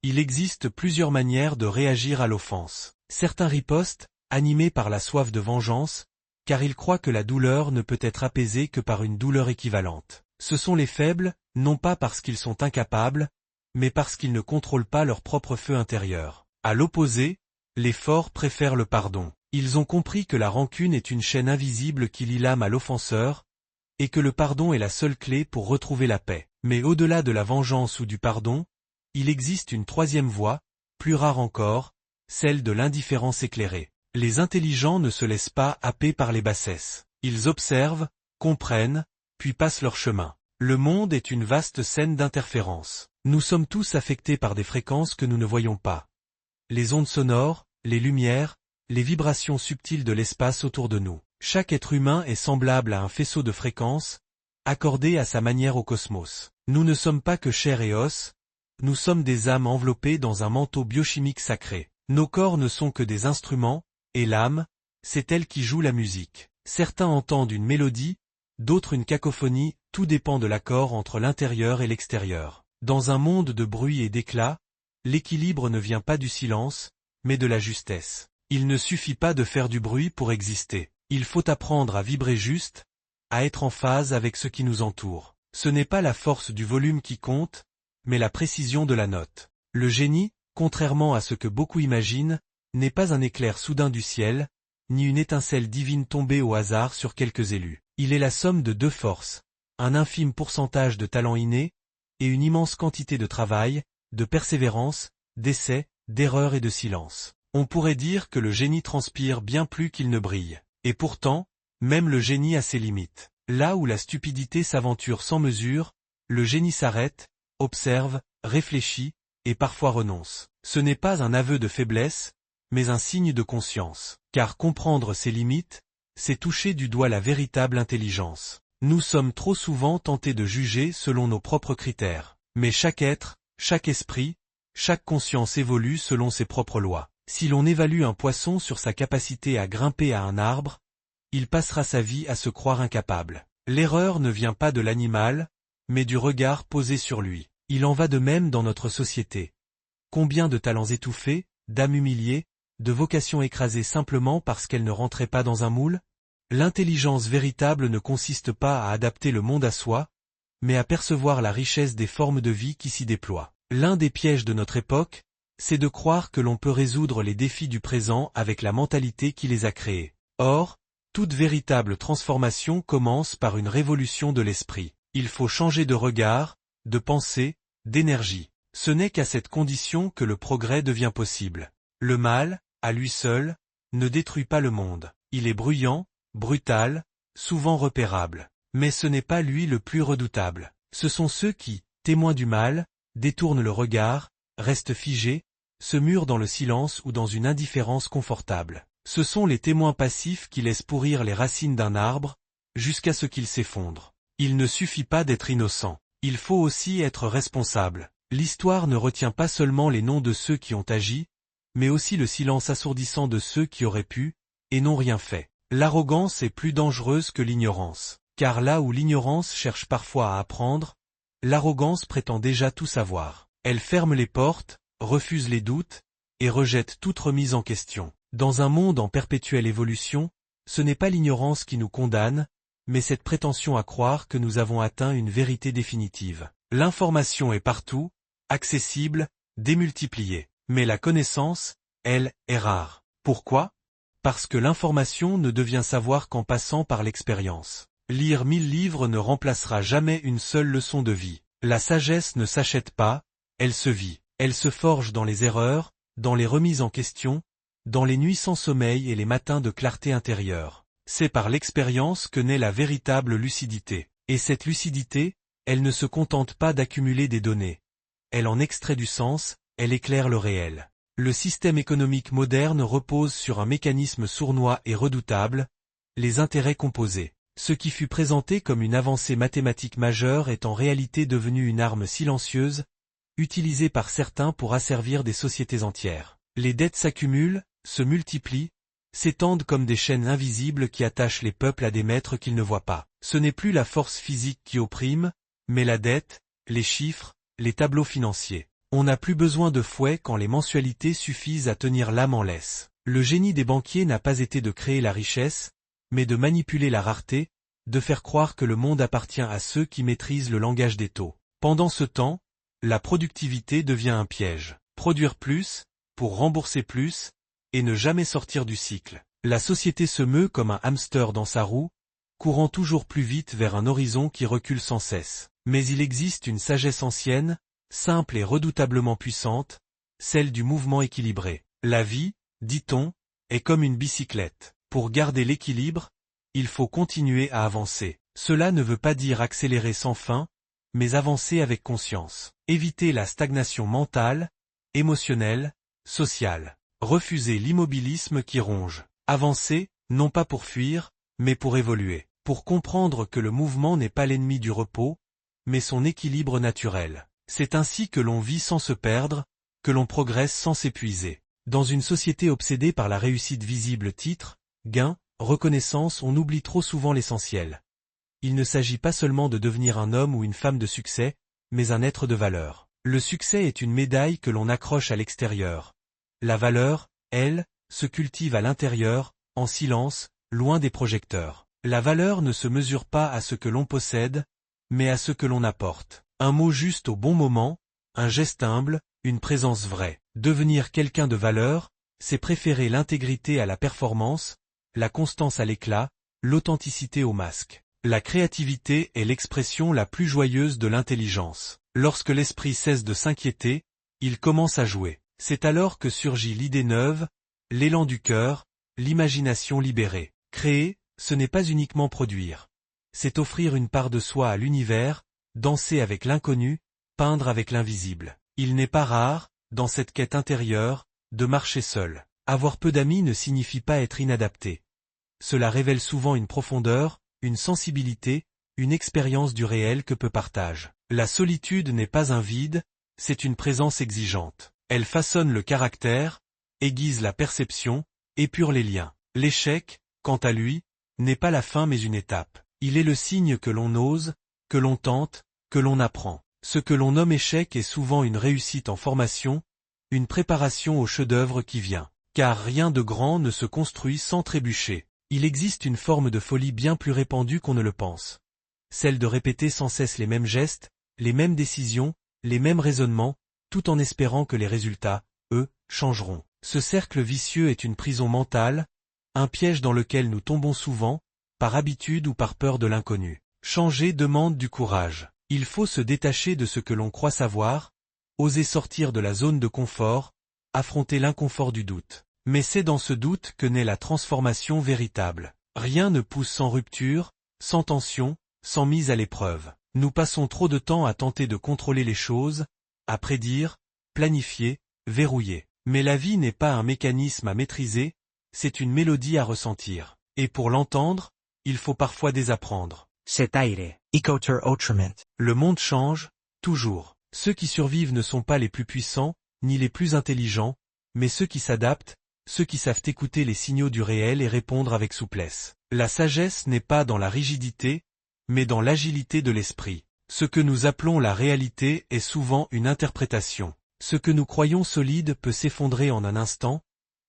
Il existe plusieurs manières de réagir à l'offense. Certains ripostent, animés par la soif de vengeance, car ils croient que la douleur ne peut être apaisée que par une douleur équivalente. Ce sont les faibles, non pas parce qu'ils sont incapables, mais parce qu'ils ne contrôlent pas leur propre feu intérieur. À l'opposé, les forts préfèrent le pardon. Ils ont compris que la rancune est une chaîne invisible qui lie l'âme à l'offenseur, et que le pardon est la seule clé pour retrouver la paix. Mais au-delà de la vengeance ou du pardon, il existe une troisième voie, plus rare encore, celle de l'indifférence éclairée. Les intelligents ne se laissent pas happer par les bassesses. Ils observent, comprennent, puis passent leur chemin. Le monde est une vaste scène d'interférences. Nous sommes tous affectés par des fréquences que nous ne voyons pas. Les ondes sonores, les lumières, les vibrations subtiles de l'espace autour de nous. Chaque être humain est semblable à un faisceau de fréquences, accordé à sa manière au cosmos. Nous ne sommes pas que chair et os, nous sommes des âmes enveloppées dans un manteau biochimique sacré. Nos corps ne sont que des instruments, et l'âme, c'est elle qui joue la musique. Certains entendent une mélodie, d'autres une cacophonie, tout dépend de l'accord entre l'intérieur et l'extérieur. Dans un monde de bruit et d'éclat, l'équilibre ne vient pas du silence, mais de la justesse. Il ne suffit pas de faire du bruit pour exister. Il faut apprendre à vibrer juste, à être en phase avec ce qui nous entoure. Ce n'est pas la force du volume qui compte, mais la précision de la note. Le génie, contrairement à ce que beaucoup imaginent, n'est pas un éclair soudain du ciel, ni une étincelle divine tombée au hasard sur quelques élus. Il est la somme de deux forces, un infime pourcentage de talent inné, et une immense quantité de travail, de persévérance, d'essais, d'erreurs et de silence. On pourrait dire que le génie transpire bien plus qu'il ne brille. Et pourtant, même le génie a ses limites. Là où la stupidité s'aventure sans mesure, le génie s'arrête, observe, réfléchit, et parfois renonce. Ce n'est pas un aveu de faiblesse, mais un signe de conscience. Car comprendre ses limites, c'est toucher du doigt la véritable intelligence. Nous sommes trop souvent tentés de juger selon nos propres critères. Mais chaque être, chaque esprit, chaque conscience évolue selon ses propres lois. Si l'on évalue un poisson sur sa capacité à grimper à un arbre, il passera sa vie à se croire incapable. L'erreur ne vient pas de l'animal, mais du regard posé sur lui. Il en va de même dans notre société. Combien de talents étouffés, d'âmes humiliées, de vocations écrasées simplement parce qu'elles ne rentraient pas dans un moule? L'intelligence véritable ne consiste pas à adapter le monde à soi, mais à percevoir la richesse des formes de vie qui s'y déploient. L'un des pièges de notre époque, c'est de croire que l'on peut résoudre les défis du présent avec la mentalité qui les a créés. Or, toute véritable transformation commence par une révolution de l'esprit. Il faut changer de regard, de pensée, d'énergie. Ce n'est qu'à cette condition que le progrès devient possible. Le mal, à lui seul, ne détruit pas le monde. Il est bruyant, brutal, souvent repérable. Mais ce n'est pas lui le plus redoutable. Ce sont ceux qui, témoins du mal, détournent le regard, restent figés, se murent dans le silence ou dans une indifférence confortable. Ce sont les témoins passifs qui laissent pourrir les racines d'un arbre, jusqu'à ce qu'il s'effondre. Il ne suffit pas d'être innocent. Il faut aussi être responsable. L'histoire ne retient pas seulement les noms de ceux qui ont agi, mais aussi le silence assourdissant de ceux qui auraient pu, et n'ont rien fait. L'arrogance est plus dangereuse que l'ignorance. Car là où l'ignorance cherche parfois à apprendre, l'arrogance prétend déjà tout savoir. Elle ferme les portes, refuse les doutes, et rejette toute remise en question. Dans un monde en perpétuelle évolution, ce n'est pas l'ignorance qui nous condamne, mais cette prétention à croire que nous avons atteint une vérité définitive. L'information est partout, accessible, démultipliée. Mais la connaissance, elle, est rare. Pourquoi? Parce que l'information ne devient savoir qu'en passant par l'expérience. Lire 1000 livres ne remplacera jamais une seule leçon de vie. La sagesse ne s'achète pas, elle se vit. Elle se forge dans les erreurs, dans les remises en question, dans les nuits sans sommeil et les matins de clarté intérieure. C'est par l'expérience que naît la véritable lucidité. Et cette lucidité, elle ne se contente pas d'accumuler des données. Elle en extrait du sens, elle éclaire le réel. Le système économique moderne repose sur un mécanisme sournois et redoutable, les intérêts composés. Ce qui fut présenté comme une avancée mathématique majeure est en réalité devenu une arme silencieuse, utilisée par certains pour asservir des sociétés entières. Les dettes s'accumulent, se multiplient, s'étendent comme des chaînes invisibles qui attachent les peuples à des maîtres qu'ils ne voient pas. Ce n'est plus la force physique qui opprime, mais la dette, les chiffres, les tableaux financiers. On n'a plus besoin de fouet quand les mensualités suffisent à tenir l'âme en laisse. Le génie des banquiers n'a pas été de créer la richesse, mais de manipuler la rareté, de faire croire que le monde appartient à ceux qui maîtrisent le langage des taux. Pendant ce temps, la productivité devient un piège. Produire plus, pour rembourser plus, et ne jamais sortir du cycle. La société se meut comme un hamster dans sa roue, courant toujours plus vite vers un horizon qui recule sans cesse. Mais il existe une sagesse ancienne, simple et redoutablement puissante, celle du mouvement équilibré. La vie, dit-on, est comme une bicyclette. Pour garder l'équilibre, il faut continuer à avancer. Cela ne veut pas dire accélérer sans fin, mais avancer avec conscience. Éviter la stagnation mentale, émotionnelle, sociale. Refuser l'immobilisme qui ronge. Avancer, non pas pour fuir, mais pour évoluer. Pour comprendre que le mouvement n'est pas l'ennemi du repos, mais son équilibre naturel. C'est ainsi que l'on vit sans se perdre, que l'on progresse sans s'épuiser. Dans une société obsédée par la réussite visible, titre, gain, reconnaissance, on oublie trop souvent l'essentiel. Il ne s'agit pas seulement de devenir un homme ou une femme de succès, mais un être de valeur. Le succès est une médaille que l'on accroche à l'extérieur. La valeur, elle, se cultive à l'intérieur, en silence, loin des projecteurs. La valeur ne se mesure pas à ce que l'on possède, mais à ce que l'on apporte. Un mot juste au bon moment, un geste humble, une présence vraie. Devenir quelqu'un de valeur, c'est préférer l'intégrité à la performance, la constance à l'éclat, l'authenticité au masque. La créativité est l'expression la plus joyeuse de l'intelligence. Lorsque l'esprit cesse de s'inquiéter, il commence à jouer. C'est alors que surgit l'idée neuve, l'élan du cœur, l'imagination libérée. Créer, ce n'est pas uniquement produire. C'est offrir une part de soi à l'univers, danser avec l'inconnu, peindre avec l'invisible. Il n'est pas rare, dans cette quête intérieure, de marcher seul. Avoir peu d'amis ne signifie pas être inadapté. Cela révèle souvent une profondeur, une sensibilité, une expérience du réel que peu partagent. La solitude n'est pas un vide, c'est une présence exigeante. Elle façonne le caractère, aiguise la perception, épure les liens. L'échec, quant à lui, n'est pas la fin mais une étape. Il est le signe que l'on ose, que l'on tente, que l'on apprend. Ce que l'on nomme échec est souvent une réussite en formation, une préparation au chef-d'œuvre qui vient. Car rien de grand ne se construit sans trébucher. Il existe une forme de folie bien plus répandue qu'on ne le pense. Celle de répéter sans cesse les mêmes gestes, les mêmes décisions, les mêmes raisonnements, tout en espérant que les résultats, eux, changeront. Ce cercle vicieux est une prison mentale, un piège dans lequel nous tombons souvent, par habitude ou par peur de l'inconnu. Changer demande du courage. Il faut se détacher de ce que l'on croit savoir, oser sortir de la zone de confort, affronter l'inconfort du doute. Mais c'est dans ce doute que naît la transformation véritable. Rien ne pousse sans rupture, sans tension, sans mise à l'épreuve. Nous passons trop de temps à tenter de contrôler les choses, à prédire, planifier, verrouiller. Mais la vie n'est pas un mécanisme à maîtriser, c'est une mélodie à ressentir. Et pour l'entendre, il faut parfois désapprendre. Cet aire, ikoter autrement. Le monde change, toujours. Ceux qui survivent ne sont pas les plus puissants, ni les plus intelligents, mais ceux qui s'adaptent, ceux qui savent écouter les signaux du réel et répondre avec souplesse. La sagesse n'est pas dans la rigidité, mais dans l'agilité de l'esprit. Ce que nous appelons la réalité est souvent une interprétation. Ce que nous croyons solide peut s'effondrer en un instant,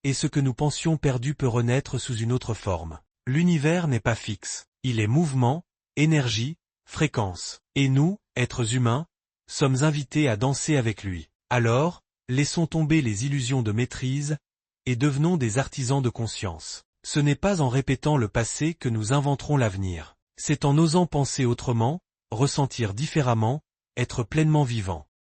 et ce que nous pensions perdu peut renaître sous une autre forme. L'univers n'est pas fixe. Il est mouvement, énergie, fréquence. Et nous, êtres humains, sommes invités à danser avec lui. Alors, laissons tomber les illusions de maîtrise, et devenons des artisans de conscience. Ce n'est pas en répétant le passé que nous inventerons l'avenir. C'est en osant penser autrement, ressentir différemment, être pleinement vivant.